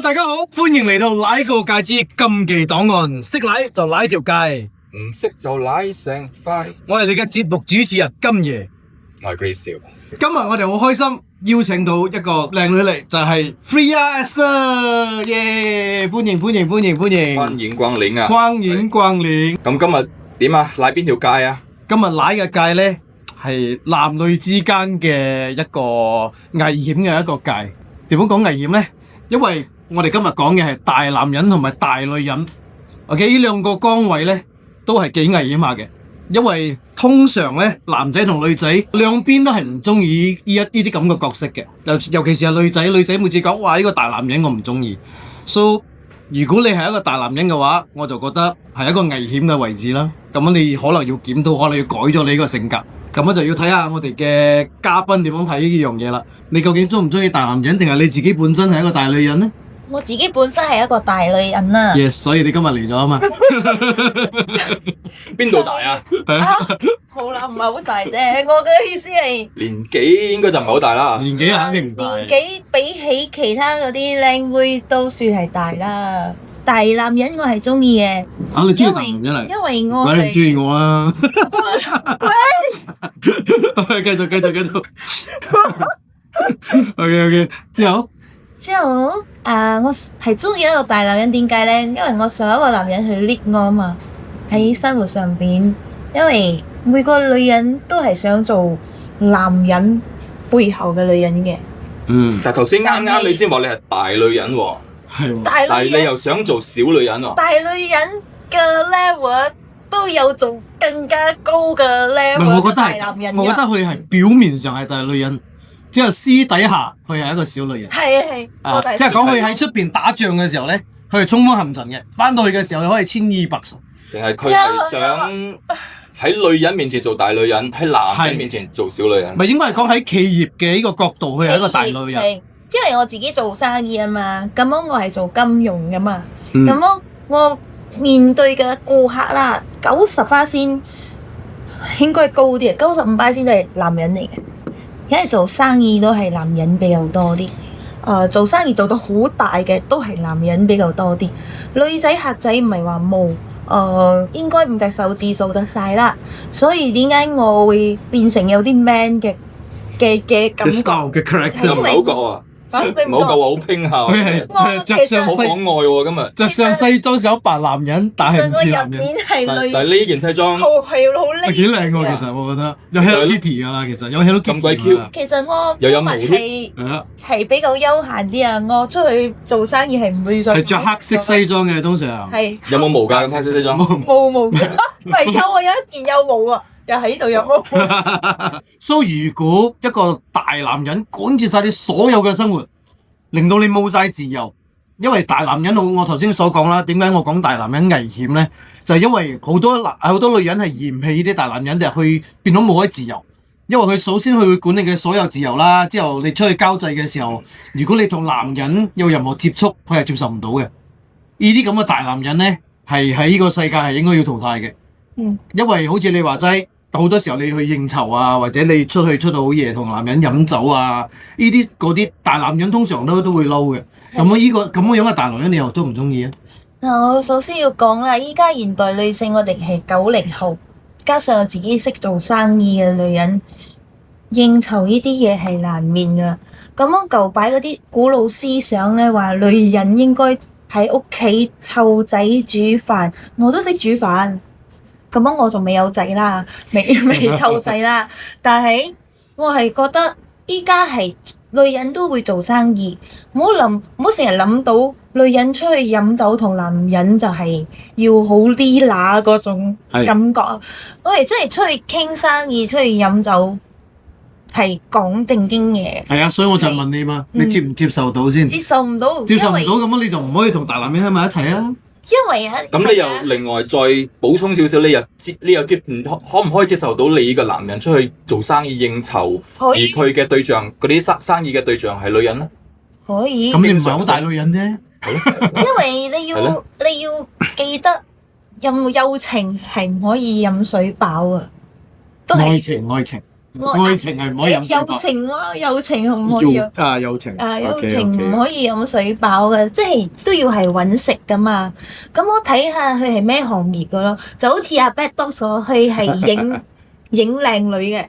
大家好，歡迎嚟到舐個戒之禁忌檔案，識舐就舐條戒，唔識就舐成塊。我係你嘅節目主持人金爺，我係 Grace。今日我哋好開心邀請到一個靚女嚟，就係 Freya Esther，耶！歡迎歡迎歡迎歡迎，歡迎光臨啊！歡迎光臨。咁今日點啊？舐邊條戒啊？今日舐嘅戒呢，係男女之間嘅一個危險嘅一個戒。點樣講危險呢？因為我哋今日講嘅係大男人同埋大女人，OK，呢兩個崗位呢都係幾危險下嘅，因為通常呢，男仔同女仔兩邊都係唔中意呢啲咁嘅角色嘅，尤其是係女仔，女仔每次講話呢個大男人我唔中意，so 如果你係一個大男人嘅話，我就覺得係一個危險嘅位置啦。咁樣你可能要檢討，可能要改咗你呢個性格。咁我就要睇下我哋嘅嘉賓點樣睇呢樣嘢啦。你究竟中唔中意大男人，定係你自己本身係一個大女人呢？我自己本身係一個大女人啊。Yes， 所以你今日嚟咗啊嘛。邊度大啊？好啦，唔係好大啫。我嘅意思係年紀應該就唔係好大啦。年紀肯定唔大。年紀比起其他嗰啲靚妹都算係大啦。大男人我係中意嘅。啊，你中意大男人嚟？因為我你唔中意我啊？喂，繼續。OK， 之後，我係中意一個大男人，點解呢？因為我想一個男人去 lead 我啊嘛，喺生活上邊。因為每個女人都係想做男人背後嘅女人嘅。但係頭先啱你先話你係大女人喎，係，大但係你女人又想做小女人喎。大女人嘅 level 都有做更加高嘅唔 level 係，我覺得大男人係，我覺得佢係表面上係大女人，之後私底下佢係一個小女人。係，即係講佢喺出邊打仗嘅時候咧，佢係衝鋒陷陣嘅，翻到去嘅時候佢可以千依百順。定係佢係想喺女人面前做大女人，喺男人面前做小女人？唔係應該係講喺企業嘅呢個角度，佢係一個大女人。係，因為我自己做生意啊嘛，咁樣我係做金融噶嘛，嗯咁樣我面對嘅顧客啦，90%應該高啲，95%都係男人嚟嘅，因為做生意都係男人比較多啲。做生意做到好大嘅都係男人比較多啲，女仔客仔唔係話冇，應該5隻手指數得晒啦。所以點解我會變成有啲 man 嘅感覺？嘅 character 又唔係好覺啊，唔好覺話好拼下。佢係着上好可愛喎，今日着上西裝想扮男人，但係唔似男人。入面係女，但係呢件西裝係好靚，幾靚喎，其實我覺得有 Hello Kitty 㗎啦，其實有 Hello Kitty 咁鬼 Q 其實我又有毛今日係啊，係比較休閒啲啊，我出去做生意係唔會係着黑色西裝嘅通常。係有冇毛㗎？咁黑色西裝冇毛嘅，唔係有啊，有一件有毛啊，又喺度有毛。所以如果一個大男人管住晒你所有嘅生活，令到你冇晒自由，因為大男人我頭先所講啦，點解我講大男人危險呢？就係因為好多女人係嫌棄呢啲大男人，就係佢變到冇咗自由。因為佢首先佢會管理嘅所有自由啦，之後你出去交際嘅時候，如果你同男人有任何接觸，佢係接受唔到嘅。呢啲咁嘅大男人呢，係喺呢個世界係應該要淘汰嘅。因為好似你話齋，好多時候你去應酬啊，或者你出到好夜同男人飲酒啊，呢啲嗰啲大男人通常都會嬲嘅。咁咁樣嘅大男人，你又中唔中意啊？我首先要講啦，依家現代女性我哋係90後，加上我自己識做生意嘅女人，應酬呢啲嘢係難免噶。咁樣舊擺嗰啲古老思想咧，話女人應該喺屋企湊仔煮飯，我都識煮飯。咁樣我仲未有仔啦，未湊仔啦。但係我係覺得依家係女人都會做生意，唔好成日諗到女人出去飲酒同男人就係要好啲乸嗰種感覺。我哋真係出去傾生意，出去飲酒係講正經嘢。係啊，所以我就問你嘛，你接唔接受到先？接受唔到，接受唔到咁樣你就唔可以同大男人喺埋一齊啊！因為啊，咁你又另外再補充少少，你又可唔可以接受到你呢個男人出去做生意應酬，而佢嘅對象嗰啲生意嘅對象係女人咧？可以。咁你唔係好大女人啫。因為你要記得，友情係唔可以飲水飽啊。都係愛情。愛情係唔可以飲水友飽。情咯，友情唔可以飲。友情。友情 OK，OK 唔可以飲水飽嘅，即係都要係揾食噶嘛。咁我睇下佢係咩行業噶咯，就好似阿 Bad Dog 所，佢係影靚女嘅。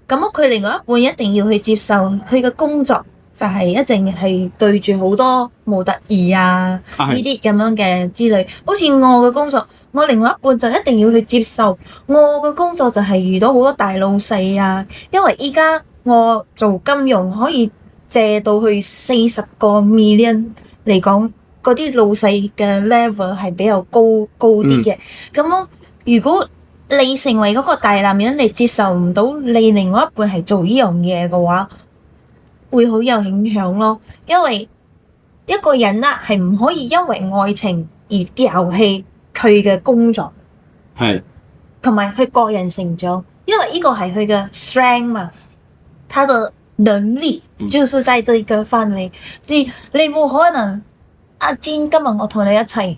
咁佢另外一半一定要去接受佢嘅工作，就係一定係對住好多模特兒啊呢啲咁樣嘅之類。好似我嘅工作，我另外一半就一定要去接受我嘅工作，就係遇到好多大老細啊。因為依家我做金融可以借到去40個 million 嚟講，嗰啲老細嘅 level 係比較高啲嘅。咁如果你成為嗰個大男人，你接受唔到你另外一半係做呢樣嘢嘅話，會好有影響咯。因為一個人啦係唔可以因為愛情而丟棄佢嘅工作，係同埋佢個人成長，因為呢個係佢嘅 strength 嘛，他的能力就是在這個範圍。你冇可能阿堅今日我同你一齊，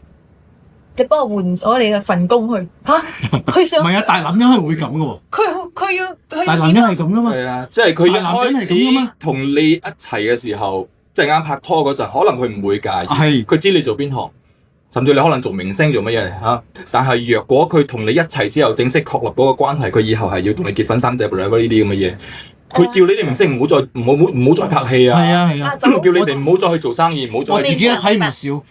你幫我換咗你嘅份工去嚇，佢唔想係啊？大男人係會咁嘅喎，佢要大男人係咁噶嘛？係啊，即係佢一大男人係開咁噶嘛始同你一齊嘅時候，即係啱拍拖嗰陣，可能佢唔會介意，係佢知你做邊行，甚至你可能做明星做乜嘢嚇。但係若果佢同你一齊之後正式確立嗰個關係，佢以後係要同你結婚生仔，呢啲咁嘅嘢，佢叫你哋明星唔好再拍戲啊，係啊係啊。就好叫你哋唔好再去做生意，唔好再我自己去都睇唔少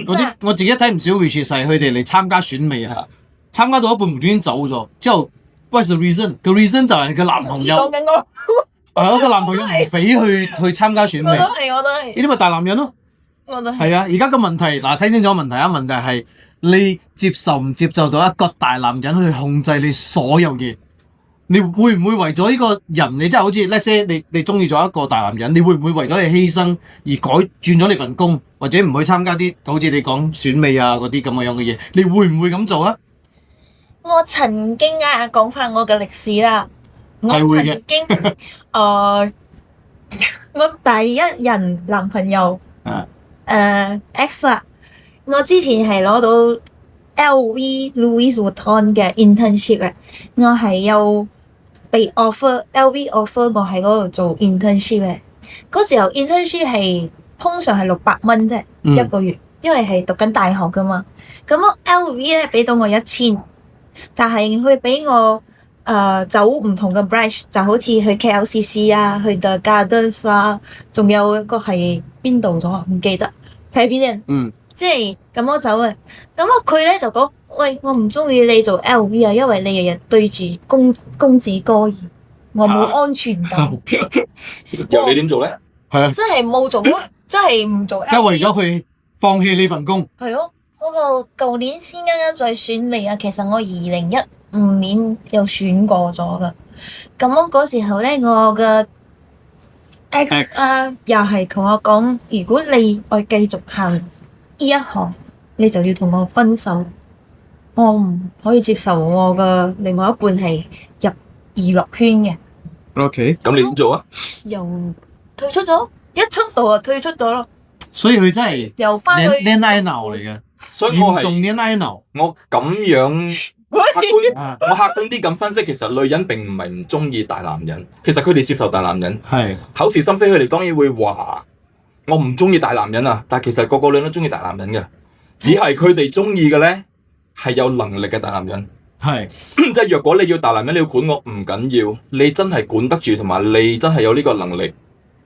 嗰啲，我自己睇唔少 which is 係佢哋嚟參加選美啊，參加到一半無端端走咗，之後 what's the reason？個 reason 就係個男朋友講緊我，係咯，個男朋友唔俾去參加選美，呢我都係，啲咪大男人咯。我都係。係啊，而家個問題嗱，睇清楚問題啊！問題係你接受唔接受到一個大男人去控制你所有嘢？你會唔會為咗呢個人？你真係好似 let's say 你中意咗一個大男人，你會唔會為咗你犧牲而轉咗你份工，或者唔去參加啲好似你講選美啊嗰啲咁嘅樣嘅嘢？你會唔會咁做啊？我曾經講翻我嘅歷史啦。我曾係會嘅經我第一任男朋友X 啦，我之前係攞到 LV Louis Vuitton 嘅 internship 嘅，我係有被 offer LV offer 我喺嗰度做 internship 嘅。嗰時候 internship 係通常係600蚊啫一個月，因為係讀緊大學噶嘛。咁LV 咧俾到我1000，但係佢俾我走唔同嘅 branch， 就好似去 KLCC 啊，去 The Gardens 啊，仲有一個係邊度咗唔記得 Pavilion，即係咁樣走嘅。咁佢咧就講：喂，我唔中意你做 LV 啊，因為你日日對住公子哥兒，我冇安全感。由你點做咧？係啊，真係冇做，真係唔做 LV。即係為咗去放棄呢份工。係咯，嗰個舊年先啱啱再選美啊，其實我2015年有選過咗噶。咁我嗰時候咧，我嘅 X 又係同我講，如果你愛繼續行呢一行，你就要同我分手。我唔可以接受我嘅另外一半係入娛樂圈嘅， OK，咁你點做啊？又退出咗，一出道就退出咗咯，所以佢真係又翻去。戀愛腦嚟嘅，所以我嚴重係戀愛腦。我咁樣客觀，啊，我客觀啲咁分析，其實女人並唔係唔中意大男人，其實佢哋接受大男人。係口是心非，佢哋當然會話我唔中意大男人啊，但係其實個個女人都中意大男人嘅，只係佢哋中意嘅咧係有能力嘅大男人。係即係若果你要大男人，你要管我唔緊要，你真係管得住，同埋你真係有呢個能力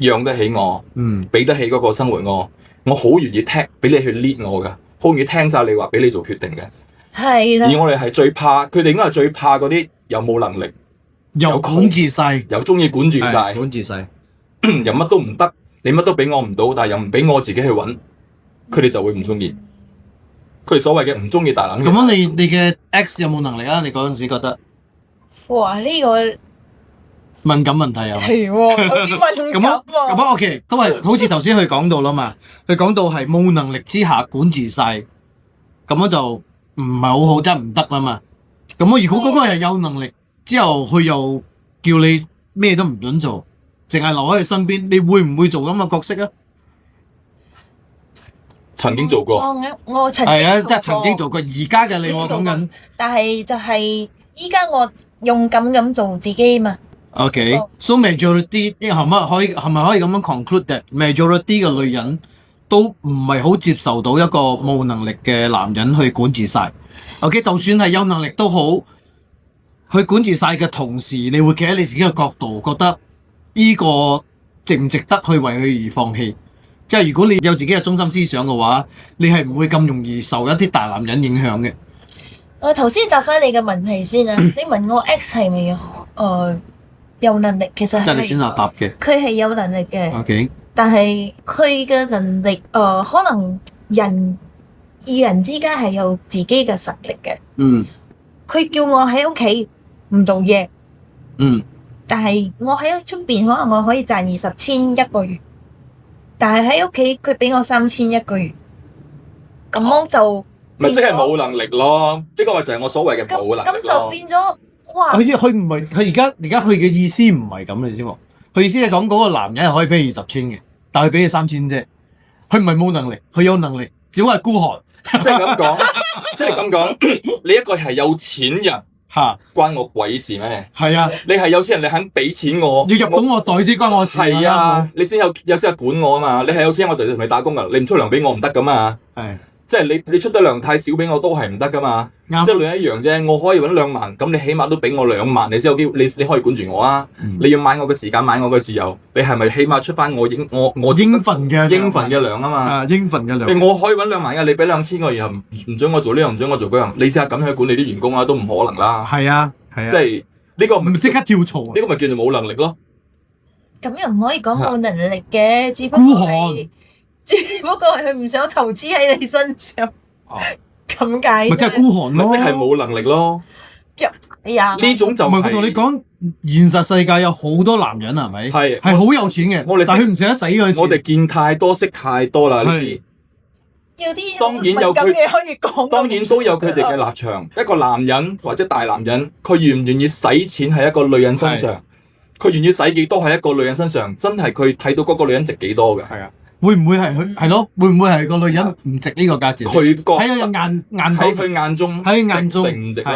養得起我，俾得起嗰個生活我好願意聽，俾你去 lead 我噶，好願意聽晒你話，俾你做決定嘅。係啦而，我哋係最怕，佢哋應該係最怕嗰啲有冇能力，又管治晒，又中意管住晒，管治晒。又乜都唔得，你乜都俾我唔到，但係又唔俾我自己去揾，佢哋就會唔中意。佢哋所謂嘅唔中意大男人。咁樣你嘅 X 有冇能力啊？你嗰陣時覺得哇！呢個敏感問題啊？係喎，有啲敏感咁啊，咁喎。啊，OK，都係好似頭先佢講到啦嘛，佢講到係冇能力之下管治晒，咁樣就唔係好好，真係唔得啦嘛。咁啊，如果嗰個人有能力之後，佢又叫你咩都唔准做，淨係留喺佢身邊，你會唔會做咁嘅角色啊？曾經做過，我曾經係啊，做即係曾經做過，而家嘅你我講緊，但係就係依家我勇敢咁做自己嘛。OK，so majority 係咪可以咁樣 conclude that majority 嘅女人都唔係好接受到一個冇能力嘅男人去管住晒。OK， 就算係有能力都好，去管住晒嘅同時，你會企喺你自己嘅角度，覺得呢個值唔值得去為佢而放棄？即係如果你有自己嘅中心思想嘅話，你係唔會咁容易受一啲大男人影響嘅。我頭先答翻你嘅問題先啊，你問我 X 係咪有能力？其實即係你選擇答嘅。佢係有能力嘅。OK，但係佢嘅能力可能人與人之間係有自己嘅實力嘅。佢叫我喺屋企唔做嘢。但係我喺出邊可能我可以賺20,000一個月，但係喺屋企佢俾我3,000一個月，咁樣就咪即係冇能力咯？呢個咪就係我所謂嘅冇能力咯。咁就變咗哇！佢唔係佢而家佢嘅意思唔係咁，你知冇？佢意思係講嗰個男人係可以俾20,000嘅，但係佢俾你3,000啫。佢唔係冇能力，佢有能力，只不過係孤寒。即係咁講，即係咁講，你一個係有錢人。關我鬼事咩？係啊，你係有錢人，你肯俾錢我，要入到我袋先關我事。係啊，你先有即係管我啊嘛。你係有錢人，我就要同你打工噶。你唔出糧俾我唔得噶嘛。係，即係你出得糧太少俾我都係唔得噶嘛。即係女人一樣啫。我可以搵2萬，咁你起碼都俾我2萬，你先有機會，你可以管住我啊。你要買我嘅時間，買我嘅自由，你係咪起碼出翻我應份嘅糧啊嘛？應份嘅糧。我可以搵2萬嘅，你俾2,000我，然後唔准我做呢樣，唔准我做嗰樣，你試下咁樣去管理啲員工啊，都唔可能啦。係啊，即係呢個唔即刻跳槽，呢個咪叫做冇能力咯。咁又唔可以講冇能力嘅，只不過係佢唔想投資喺你身上。咁解咪即係孤寒咯，即係冇能力咯。哎呀，呢種就唔係佢同你講，現實世界有好多男人係咪？係好有錢嘅，但係佢唔捨得使佢錢。我哋見太多識太多啦呢啲。有啲當然有佢，當然都有佢哋嘅立場。一個男人或者大男人，佢願唔願意使錢喺一個女人身上？佢願意使幾多喺一個女人身上？真係佢睇到嗰個女人值幾多嘅。係啊。會唔會係佢係咯？會唔會係個女人唔值呢個價錢？佢喺佢眼中，喺佢眼中值唔值咯？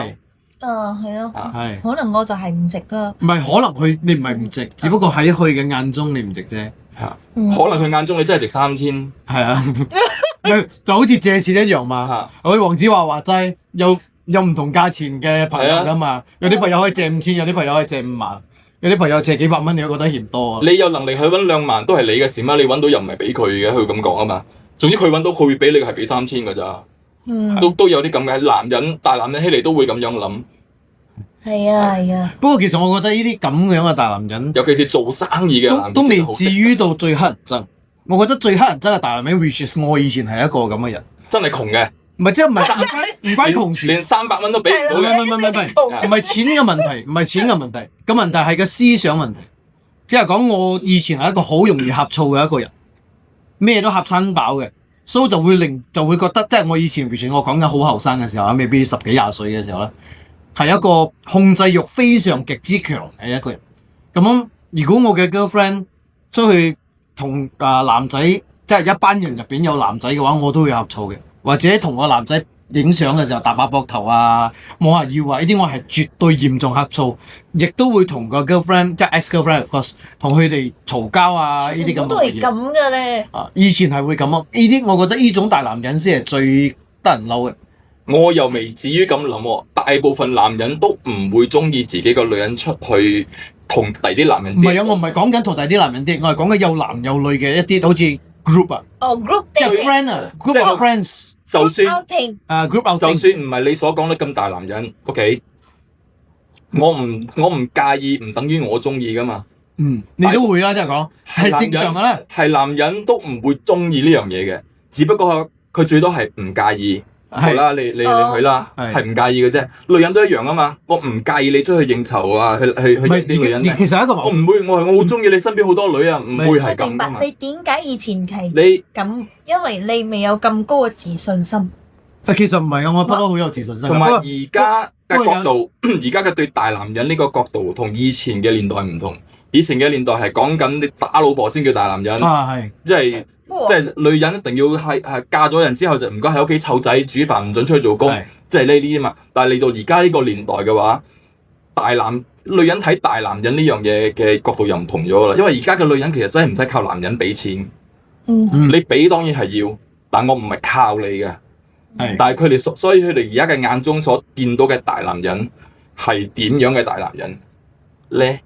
係咯，可能我就係唔值啦。唔係可能你唔係唔值，只不過喺佢嘅眼中你唔值啫。可能佢眼中你真係值3,000。係啊，就好似借錢一樣嘛。好似黃子華話齋，有唔同價錢嘅朋友噶嘛。有啲朋友可以借5,000，有啲朋友可以借5萬。有啲朋友借幾百蚊，你都覺得嫌多啊？你有能力去揾2萬都係你嘅事嘛？你揾到又唔係俾佢嘅，佢咁講啊嘛。總之佢揾到，佢會俾你係俾3,000㗎咋。都有啲咁嘅男人，大男人起嚟都會咁樣諗。係啊。不過其實我覺得呢啲咁樣嘅大男人，尤其是做生意嘅男人，都未至於到最乞人憎。我覺得最乞人憎嘅大男人 which is 我以前係一個咁嘅人，真係窮嘅。唔係即係唔關窮事，連300蚊都俾唔到。唔係錢嘅問題，唔係錢嘅問題，個問題係個思想問題。即係講我以前係一個好容易呷醋嘅一個人，咩都呷親飽嘅，所以就會覺得，即係我以前我講緊好後生嘅時候啊，未必10幾20歲嘅時候咧，係一個控制欲非常極之強嘅一個人。咁如果我嘅 girlfriend 出去同男仔，即係一班人入邊有男仔嘅話，我都會呷醋嘅。或者同個男仔影相嘅時候搭下膊頭啊、摸下腰啊，呢啲我係絕對嚴重呷醋，亦都會同個 girlfriend 即係 ex-girlfriend of course 同佢哋嘈交啊，呢啲咁嘅嘢。都係咁嘅咧。以前係會咁啊，呢啲我覺得呢種大男人先係最得人嬲嘅。我又未至於咁諗喎，大部分男人都唔會中意自己個女人出去同第啲男人。唔係啊，我唔係講緊同第啲男人啲，我係講緊有男有女嘅一啲好似group 啊。group 即係 friend 啊 ，group of friends。就算group outing，就算唔係你所講得咁大男人 ，OK， 我唔介意，唔等於我中意噶嘛。你都會啦，即係講係正常嘅咧。係男人都唔會中意呢樣嘢嘅，只不過佢最多係唔介意。好啦，你去啦，係唔介意嘅啫。女人都一樣啊嘛，我唔介意你出去應酬啊，去啲女人。其實一個我唔會，我好中意你身邊好多女啊，唔會係咁噶嘛。你點解以前係你咁？因為你未有咁高嘅自信心。其實唔係啊，我不嬲好有自信心。同埋而家嘅角度，而家嘅對大男人呢個角度同以前嘅年代唔同。以前嘅年代係講緊你打老婆先叫大男人，即係女人一定要係嫁咗人之後就唔該喺屋企湊仔煮飯，唔准出去做工，即係呢啲啊嘛。但係嚟到而家呢個年代嘅話，女人睇大男人呢樣嘢嘅角度又唔同咗啦，因為而家嘅女人其實真係唔使靠男人俾錢，你俾當然係要，但我唔係靠你嘅，但係佢哋所以佢哋而家嘅眼中所見到嘅大男人係點樣嘅大男人咧？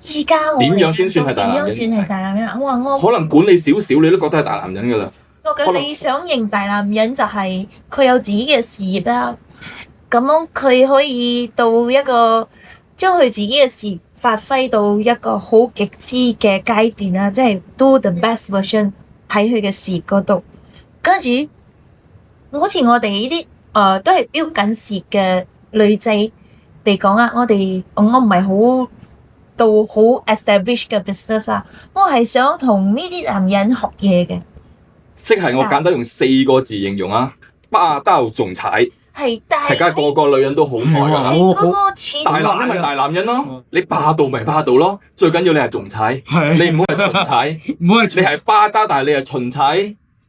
依家我點樣先算係大男人？點樣算係大男人？我可能管你少少，你都覺得係大男人噶啦。我嘅理想型大男人就係佢有自己嘅事業啦，咁樣佢可以到一個將佢自己嘅事發揮到一個好極致嘅階段啦，即係 do the best version 喺佢嘅事業嗰度。跟住好似我哋呢啲都係標緊事嘅女仔嚟講啊，我唔係好到好 established 嘅 business 啊，我係想同呢啲男人學嘢嘅。即係我簡單用4個字形容啊，霸道總裁。係，但係係個個女人都好愛㗎啦。嗰個錢大男人咪大男人咯，你霸道咪霸道咯，最緊要你係總裁，你唔好係蠢材，唔好係你係霸道，但係你係蠢材，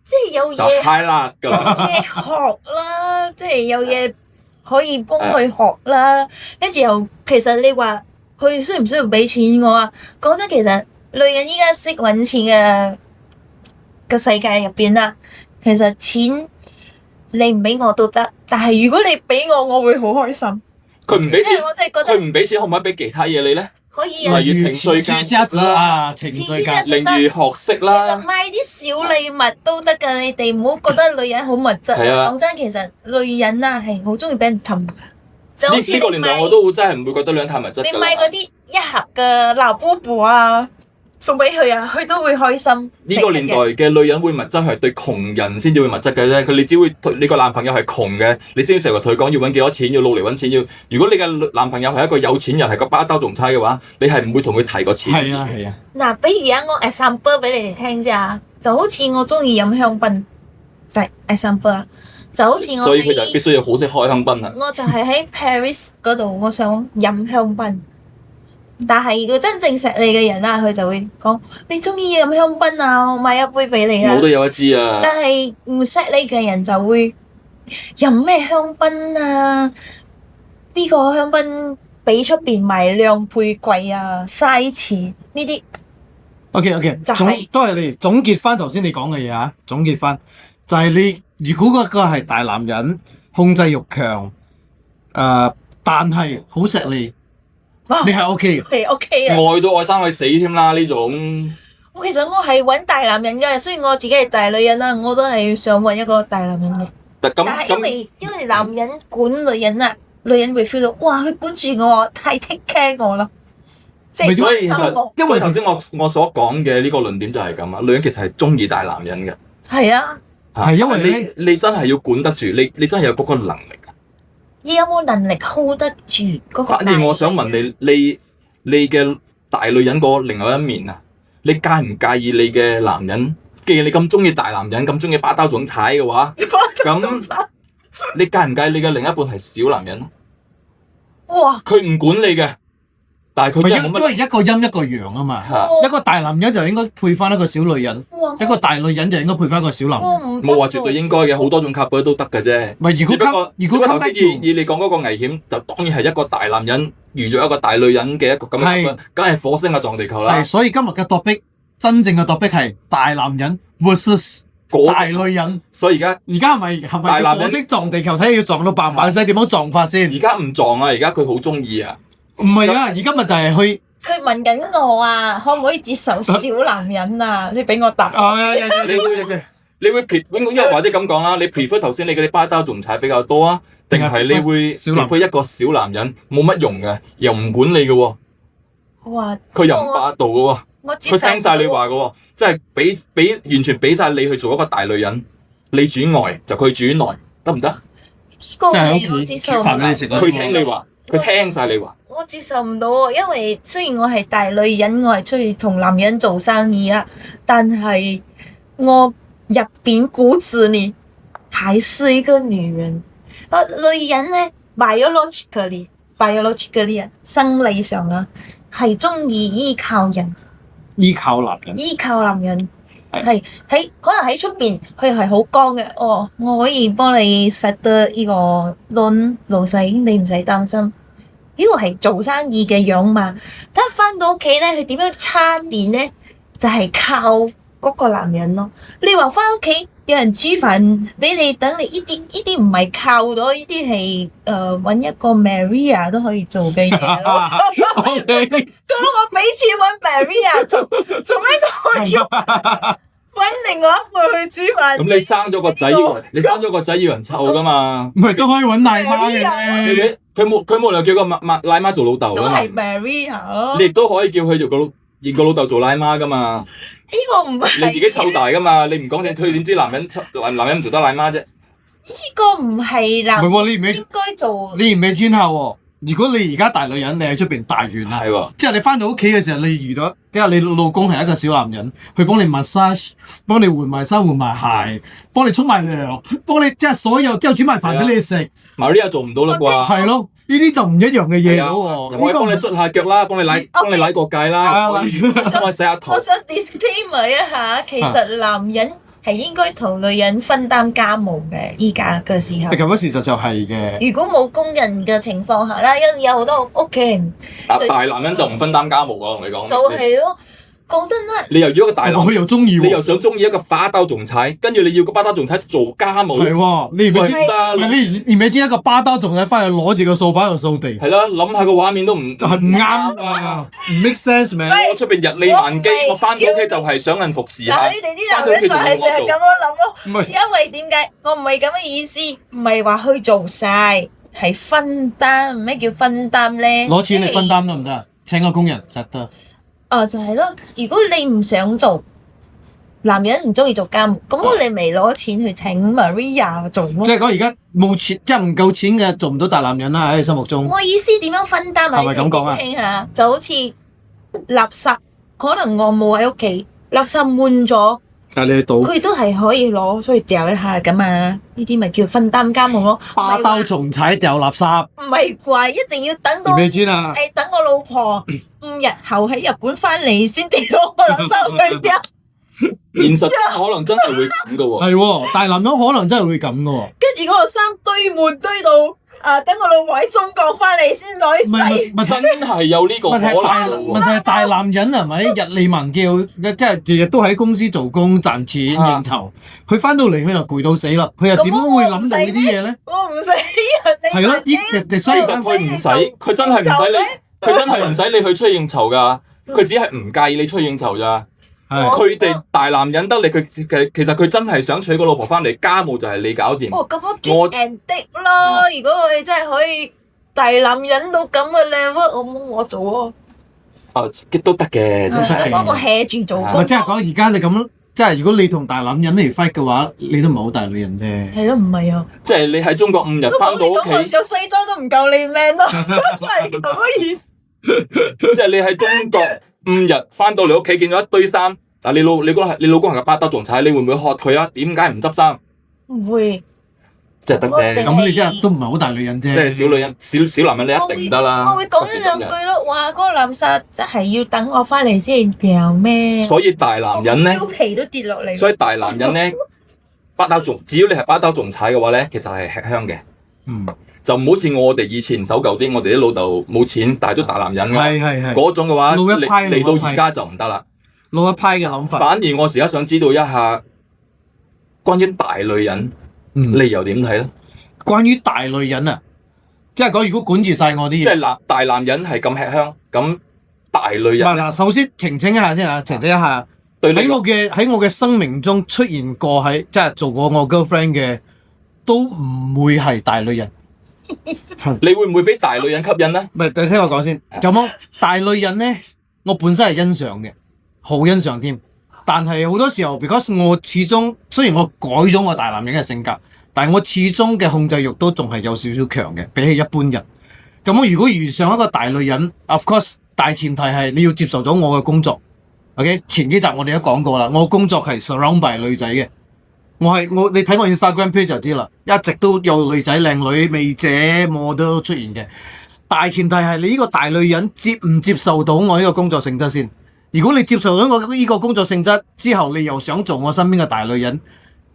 即係有就嘢嗨啦㗎啦。嘢學啦，即係有嘢可以幫佢學啦。跟住又其實你話佢需唔需要俾錢我啊？講真，其實女人依家識揾錢嘅世界入邊啦，其實錢你唔俾我都得，但係如果你俾我，我會好開心。佢唔俾錢，我真係覺得佢唔俾錢，可唔可以俾其他嘢你咧？可以啊。例如情緒價啊，情緒價，例如學識其實啦。買啲小禮物都得㗎，你哋唔好覺得女人好物質。係啊講真，其實女人啊係好中意俾人氹。就好似呢個年代我都真係唔會覺得女人太物質㗎啦。你買嗰啲一盒嘅鬧布布啊，送俾佢啊，佢都會開心。呢個年代嘅女人會物質係對窮人先至會物質嘅啫，你只會你個男朋友係窮嘅，你先成日同佢講要揾幾多錢，要努力揾錢。如果你嘅男朋友係一個有錢人，係個巴兜總差嘅話，你係唔會同佢提個錢。係啊。嗱，比如我 example 俾你哋聽啫，就好似我中意飲香檳，係 example 啊，就好似我。所以佢就必須要好識開香檳啊。我就係喺 Paris 嗰度，我想飲香檳。但係如果真正錫你嘅人啊，佢就會講：你中意飲香檳啊，我買一杯俾你啦。我都有一支啊。但係唔錫你嘅人就會飲咩香檳啊？呢個香檳比出邊賣2倍貴啊，嘥錢呢啲。OK，就係都係你總結翻頭先你講嘅嘢啊！總結翻就係你，如果嗰個係大男人，控制欲強，但係好錫你。你係 OK 嘅，係 OK 啊！愛都愛生愛死添啦呢種。其實我係揾大男人嘅，雖然我自己係大女人啦，我都係想揾一個大男人嘅。但係因為男人管女人啊，女人會 feel 到哇，佢管住我，太 take care 我啦。即係所以其關心我。實因為頭先我所講嘅呢個論點就係咁啊，女人其實係中意大男人嘅。係啊。係因為你真係要管得住，你真係有嗰個能力。你有冇能力 hold 得住嗰個？反而我想問你嘅大女人嗰另外一面啊，你介唔介意你嘅男人？既然你咁中意大男人，咁中意把刀總踩嘅話，咁你介唔介意你嘅另一半係小男人？哇！佢唔管你嘅，但係佢真係冇乜。因為一個陰一個陽啊嘛，一個大男人就應該配翻一個小女人，一個大女人就應該配翻一個小男人。冇話絕對應該嘅，好多種 couple 都得嘅啫。如果頭先以你講嗰個危險，就當然係一個大男人遇咗一個大女人嘅一個咁樣，梗係火星啊撞地球啦。係，所以今日嘅topic真正嘅topic係大男人 versus 大女人。所以而家係咪大男人火星撞地球，睇下要撞到爆爆聲點樣撞法先？而家唔撞啊，而家佢好中意啊。唔係啊，而家咪就係去。佢問緊我啊，可唔可以接受小男人啊？你俾我答。你會因為或者咁講啦，你 prefer 頭先你嗰啲巴刀仲踩比較多啊，定係你會 prefer 一個小男人冇乜用嘅，又唔管你嘅喎。哇！佢又唔霸道嘅喎，佢聽晒你話嘅喎，即係完全俾晒你去做一個大女人，你主外就佢主內，得唔得？即係我接受唔到。佢聽你話，佢聽晒你話。我接受唔到喎，因為雖然我係大女人，我係出去同男人做生意啦，但係我入邊骨子裏還是一個女人。女人咧 biologically 啊，生理上啊，係中意依靠人，依靠男人係喺可能喺出邊佢係好剛嘅。哦，我可以幫你 set 得呢個 loan 老細，你唔使擔心。呢個係做生意嘅樣嘛。但係翻到屋企咧，佢點樣叉電咧？就係靠嗰個男人咯。你話翻屋企有人煮飯俾你，等你呢啲唔係靠到，呢啲係揾一個 Maria 都可以做嘅嘢咯。OK，咁我俾錢揾 Maria 做咩我要揾另外一個去煮飯？咁你生咗個仔，你生咗個仔要人湊噶嘛？唔係都可以揾奶媽嘅。佢冇理由叫個奶媽做老豆噶嘛？都係 Maria 咯。你亦都可以叫佢做個老豆做奶媽噶嘛？呢個唔係你自己湊大噶嘛？你唔講佢點知男人唔做得奶媽啫？呢個唔係男唔係喎，你唔應該做。你唔係專下喎。如果你而家大女人，你喺出邊大完啦，係喎，即係你翻到屋企嘅時候，你遇到，即係你老公係一個小男人，佢幫你 massage，幫你換埋衫換埋鞋，幫你沖埋涼，幫你即係所有之後煮埋飯俾你食， Maria 做唔到啦啩？係咯，呢啲就唔一樣嘅嘢係啊，咯喎。可以幫你捽下腳啦，幫你舐個戒啦，幫你洗下頭我。想 disclaimer 一下，其實男人係應該同女人分擔家務嘅，依家嘅時候。咁樣事實就係嘅。如果冇工人嘅情況下啦，因為有好多屋企人大男人就唔分擔家務喎，同你講。就係咯，講真啦，你又要一個大男佢人，又中意喎，你又想中意一個巴刀總裁，跟住你要個巴刀總裁做家務，係喎，你唔喂係唔得，你唔係知一個巴刀仲喺翻去攞住個掃把喺度掃地，係啦，諗下個畫面都唔係唔啱啊，唔 make sense 咩？我出邊日理萬機，我唔係我翻到屋企就係想人服侍下嗱，。你哋啲男人就係成日咁樣諗咯。唔係因為點解？我唔係咁嘅意思，唔係話去做晒，係分擔。咩叫分擔咧？攞錢嚟分擔得唔得啊？請個工人實得。就係咯。如果你唔想做，男人唔中意做家務，咁你咪攞錢去請 Maria 做咯即。係講而家冇錢，即係唔夠錢嘅，做唔到大男人啦喺你心目中。我意思點樣分擔啊？係咪咁講啊你聽下，就好似垃圾，可能我冇喺屋企，垃圾滿咗。但係你去倒佢都係可以攞出去掉一下噶嘛，呢啲咪叫分擔家務咯。巴刀仲踩掉垃圾，唔係啩？一定要等到你知啦。等我老婆5日後喺日本翻嚟先至攞個垃圾去掉。現實可能真係會咁噶喎。係喎，大男人可能真係會咁嘅喎。跟住嗰個衫堆到等我老婆喺中國翻嚟先攞去唔係洗。唔係真係有呢個可能問題係大男人係咪日理萬機，即係日日都喺公司做工賺錢應酬，佢翻到嚟佢就攰到死啦，佢又點會諗到呢啲嘢咧？我唔使人哋係咯，呢所以佢唔使，佢真係唔使你，佢真係唔使你去出去應酬㗎，佢只係唔介意你出去應酬咋。係佢哋大男人得你，其實佢真係想娶個老婆翻嚟，家務就係你搞掂。咁我 get and 的咯。如果我哋真係可以大男人到咁嘅 level，我做啊。都得嘅，真係。幫我 hea 住做唔工。係即係講而家你咁，即係如果你同大男人嚟 fight 嘅話，你都唔係好大女人啫。係咯，唔係啊。即係你喺中國5日翻到屋企，着西裝都唔夠你 man 咯，真係咁嘅意思。即係你喺中國5日翻到嚟屋企見到一堆衫，但係你老公係個巴打仲踩，你會唔會喝佢啊？點解唔執衫？唔會。即係得啫。咁你真係都唔係好大女人啫。即係小女人、小男人，你一定唔得啦。我會講一兩句咯，話嗰個垃圾真係要等我翻嚟先掉咩？所以大男人咧，蕉皮都跌落嚟。所以大男人咧，只要你係巴打仲踩嘅話咧，其實係吃香嘅。就唔好似我哋以前守舊啲，我哋啲老豆冇錢，但係都大男人㗎。係嗰種嘅話，老一派嚟到而家就唔得啦。老一派嘅諗法。反而我而家想知道一下，關於大女人，你又點睇咧？關於大女人啊，即係講如果管住晒我啲嘢，即係大男人係咁吃香，咁大女人嗱，首先澄清一下先啊，澄清一下。對你喺我嘅生命中出現過即係做過我 girlfriend 嘅，都唔會係大女人。你會唔會俾大女人吸引咧？唔係，你聽我講先。咁樣大女人咧，我本身係欣賞嘅，好欣賞添。但係好多時候 because 我始終雖然我改咗我大男人嘅性格，但係我始終嘅控制欲都仲係有少少強嘅，比起一般人。咁我如果遇上一個大女人 ，of course 大前提係你要接受咗我嘅工作。OK， 前幾集我哋都講過啦，我工作係 surround by 女仔嘅。你睇我 Instagram page 就知啦，一直都有女仔靚女、美姐、model 出現嘅。大前提係你呢個大女人接唔接受到我呢個工作性質先。如果你接受到我呢個工作性質之後，你又想做我身邊嘅大女人，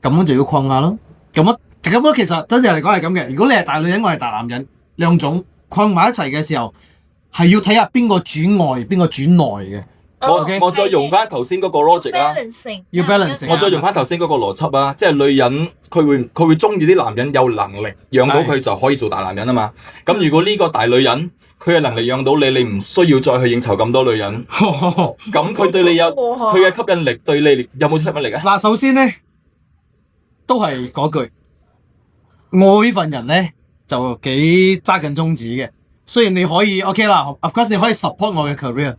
咁樣就要困下咯。咁樣其實真正嚟講係咁嘅。如果你係大女人，我係大男人，兩種困埋一齊嘅時候，係要睇下邊個主外，邊個主內嘅。我再用翻頭先嗰個 logic 啊，要 balance。我再用翻頭先嗰個邏輯啊，即係女人佢會中意啲男人有能力養到佢就可以做大男人啊嘛。咁如果呢個大女人佢嘅能力養到你，你唔需要再去應酬咁多女人，咁佢對你有佢嘅吸引力，對你有冇吸引力啊？嗱，首先咧都係嗰句，我呢份人咧就幾揸緊宗旨嘅。雖然你可以 OK 啦 ，of course 你可以 support 我嘅 career。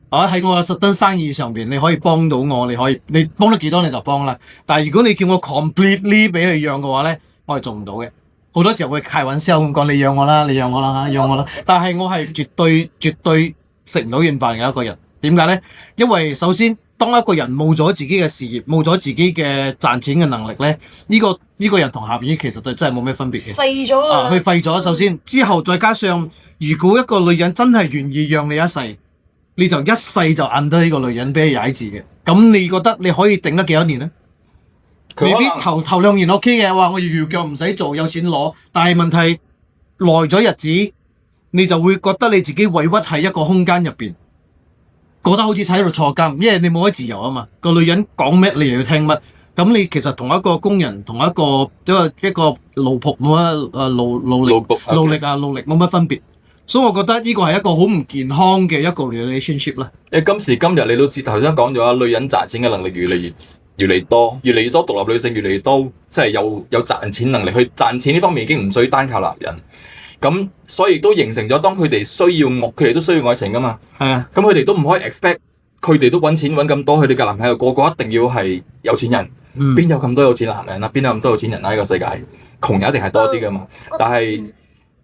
喺我嘅實質生意上邊，你可以幫到我，你幫得幾多你就幫啦。但係如果你叫我 completely 俾佢養嘅話咧，我係做唔到嘅。好多時候會開玩笑咁講，你養我啦，你養我啦，養我啦。但係我係絕對食唔到軟飯嘅一個人。點解咧？因為首先，當一個人冇咗自己嘅事業，冇咗自己嘅賺錢嘅能力咧，呢個人同鹹魚其實對真係冇咩分別嘅。廢咗啦！佢廢咗。首先之後再加上，如果一個女人真係願意讓你一世。你就一世就按得呢個女人俾你踩住嘅，咁你覺得你可以頂得幾多年咧？未必頭2年 OK 嘅，話我搖腳唔使做，有錢攞。但係問題耐咗日子，你就會覺得你自己委屈喺一個空間入邊，覺得好似喺度坐監，因為你冇咗自由啊嘛。個女人講咩你又要聽乜，咁你其實同一個工人，同一個奴僕冇乜勞力冇乜分別。所以我覺得呢個係一個好唔健康嘅一個 relationship 啦。今時今日你都知頭先講咗啦，女人賺錢嘅能力越嚟越多，越嚟越多獨立女性越嚟越多，即係有賺錢能力去賺錢呢方面已經唔需要單靠男人。咁所以都形成咗，當佢哋需要佢哋都需要愛情噶嘛。係啊。咁佢哋都唔可以 expect 佢哋都揾錢揾咁多，佢哋嘅男朋友個個一定要係有錢人。邊有咁多有錢男人啊？邊有咁多有錢人啊？呢個世界窮人一定係多啲噶嘛。但係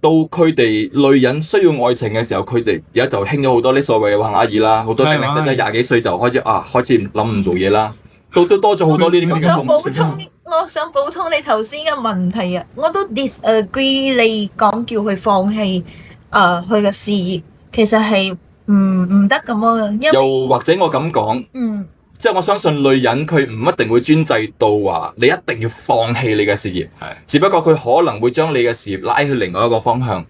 到佢哋女人需要愛情嘅時候，佢哋而家就興咗好多啲所謂嘅橫阿姨啦，好多零零仔仔廿幾歲就開始諗唔做嘢啦，都多咗好多呢啲咁嘅。我想補充你頭先嘅問題啊，我都 disagree 你講叫佢放棄佢嘅事業，其實係唔得咁樣。又或者我咁講，即係我相信女人佢唔一定會專制到話你一定要放棄你嘅事業，只不過佢可能會將你嘅事業拉去另外一個方向，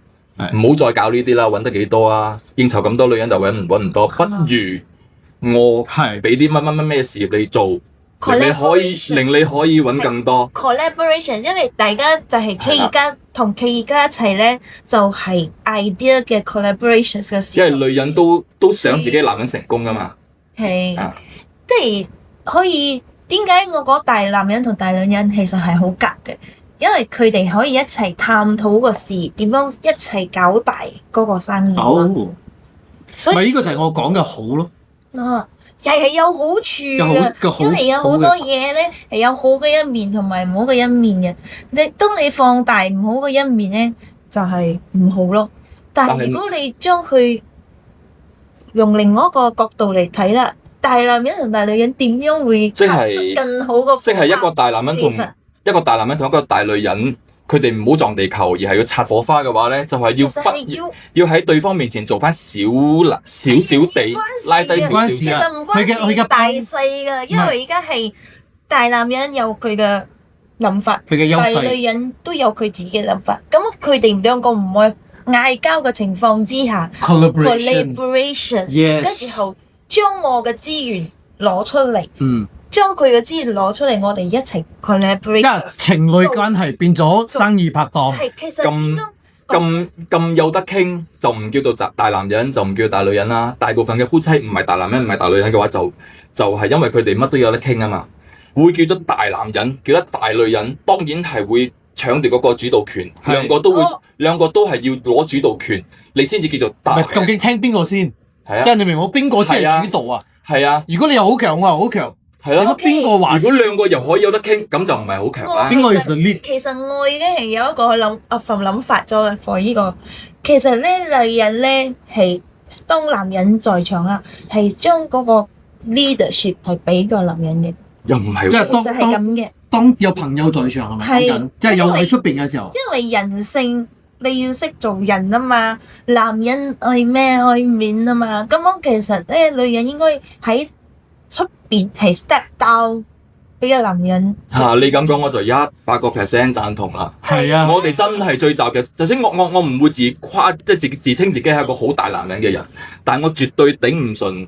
唔好再搞呢啲啦，揾得幾多啊？應酬咁多女人就揾唔多，不如我俾啲乜事業你做，令你可以揾更多。collaboration， 因為大家就係企業家同企業家一齊咧，就係 idea 嘅 collaboration 嘅時候。因為女人都想自己男人成功噶嘛。係。即係可以，點解我講大男人同大女人其實係好夾嘅？因為佢哋可以一齊探討個事業，點樣一齊搞大嗰個生意。所以呢個就係我講嘅好咯。又係有好處嘅，因為有好多嘢咧係有好嘅一面同埋唔好嘅一面嘅。當你放大唔好嘅一面咧，就係唔好咯。但係如果你將佢用另外一個角度嚟睇啦。大男人同大女人點樣會出更好個？即係一個大男人同一個大女人，佢哋唔好撞地球，而係要擦火花嘅話咧，就係要喺對方面前做翻少地拉低少少。其實唔關事大細㗎，因為而家係大男人有佢嘅諗法，大女人都有佢自己嘅諗法。咁佢哋兩個唔會嗌交嘅情況之下 ，collaboration， 跟住後。將我嘅資源攞出嚟，將佢嘅資源攞出嚟，我哋一齊 collaborate。即係情侶關係變咗生意拍檔。係，其實咁有得傾，就唔叫做大男人，就唔叫做大女人啦。大部分嘅夫妻唔係大男人，唔係大女人嘅話，就係因為佢哋乜都有得傾啊嘛。會叫做大男人，叫做大女人，當然係會搶奪嗰個主導權。兩個都係要攞主導權，你先至叫做大。究竟聽邊個先？係啊，即係你明我邊個先係主導啊？係啊，如果你又好強，我又好強，係咯。邊個話？如果兩個又可以有得傾，咁就唔係好強啦。邊個其實我已經係有一個諗法咗嘅 for 呢個。其實咧，女人咧係當男人在場啦，係將嗰個 leadership 係俾個男人嘅。又唔係，即係其實係咁嘅。當有朋友在場係咪講緊？即係有喺出邊嘅時候。因為人性。你要識做人啊嘛，男人愛咩愛面啊嘛，咁樣其實咧女人應該喺出邊係 step down 俾個男人。你咁講我就100%贊同啦。係啊，我哋真係最集嘅，就算我唔會自誇，即係自稱自己係一個好大男人嘅人，但係我絕對頂唔順